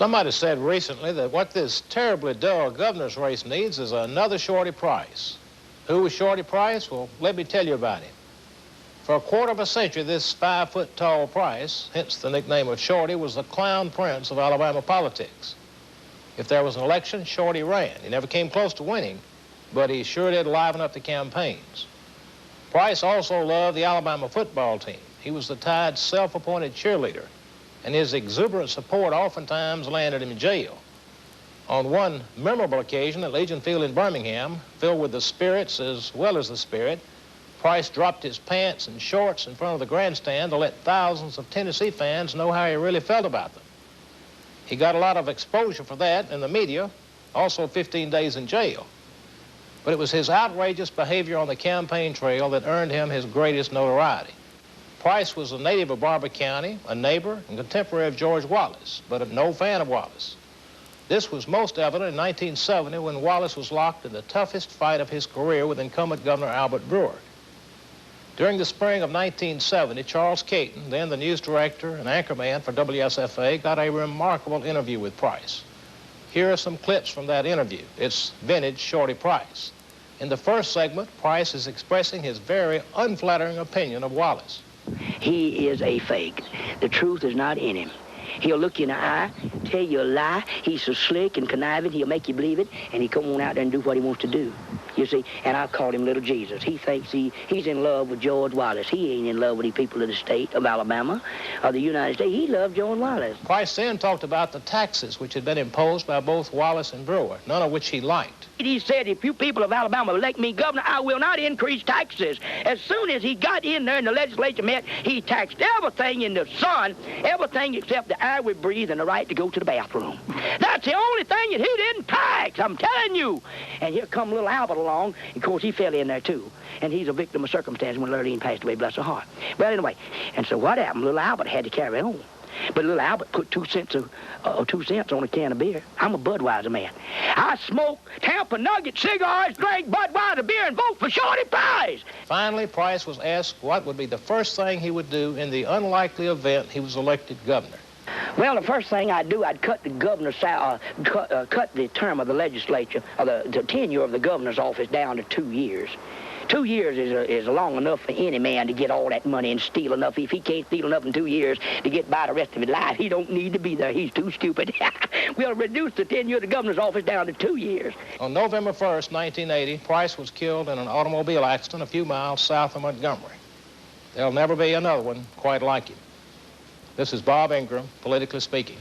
Somebody said recently that what this terribly dull governor's race needs is another Shorty Price. Who was Shorty Price? Well, let me tell you about him. For a quarter of a century, this 5-foot-tall Price, hence the nickname of Shorty, was the clown prince of Alabama politics. If there was an election, Shorty ran. He never came close to winning, but he sure did liven up the campaigns. Price also loved the Alabama football team. He was the Tide's self-appointed cheerleader, and his exuberant support oftentimes landed him in jail. On one memorable occasion at Legion Field in Birmingham, filled with the spirits as well as the spirit, Price dropped his pants and shorts in front of the grandstand to let thousands of Tennessee fans know how he really felt about them. He got a lot of exposure for that in the media, also 15 days in jail. But it was his outrageous behavior on the campaign trail that earned him his greatest notoriety. Price was a native of Barber County, a neighbor and contemporary of George Wallace, but no fan of Wallace. This was most evident in 1970 when Wallace was locked in the toughest fight of his career with incumbent Governor Albert Brewer. During the spring of 1970, Charles Caton, then the news director and anchorman for WSFA, got a remarkable interview with Price. Here are some clips from that interview. It's vintage Shorty Price. In the first segment, Price is expressing his very unflattering opinion of Wallace. He is a fake. The truth is not in him. He'll look you in the eye, tell you a lie. He's so slick and conniving, he'll make you believe it, and he come on out there and do what he wants to do. You see, and I call him Little Jesus. He thinks he's in love with George Wallace. He ain't in love with the people of the state of Alabama or the United States. He loves George Wallace. Price then talked about the taxes which had been imposed by both Wallace and Brewer, none of which he liked. He said, if you people of Alabama elect me governor, I will not increase taxes. As soon as he got in there and the legislature met, he taxed everything in the sun, everything except the air we breathe and the right to go to the bathroom. That's the only thing that he didn't tax, I'm telling you. And here come little Albert along. Of course, he fell in there, too. And he's a victim of circumstance when Lurleen passed away, bless her heart. Well, anyway, and so what happened? Little Albert had to carry on. But little Albert put 2 cents on a can of beer. I'm a Budweiser man. I smoke Tampa Nugget cigars, drink Budweiser beer, and vote for Shorty Price. Finally, Price was asked what would be the first thing he would do in the unlikely event he was elected governor. Well, the first thing I'd do, I'd cut the governor's cut the term of the legislature, or the tenure of the governor's office down to 2 years. 2 years is long enough for any man to get all that money and steal enough. If he can't steal enough in 2 years to get by the rest of his life, he don't need to be there. He's too stupid. We'll reduce the tenure of the governor's office down to 2 years. On November 1st, 1980, Price was killed in an automobile accident a few miles south of Montgomery. There'll never be another one quite like him. This is Bob Ingram, Politically Speaking.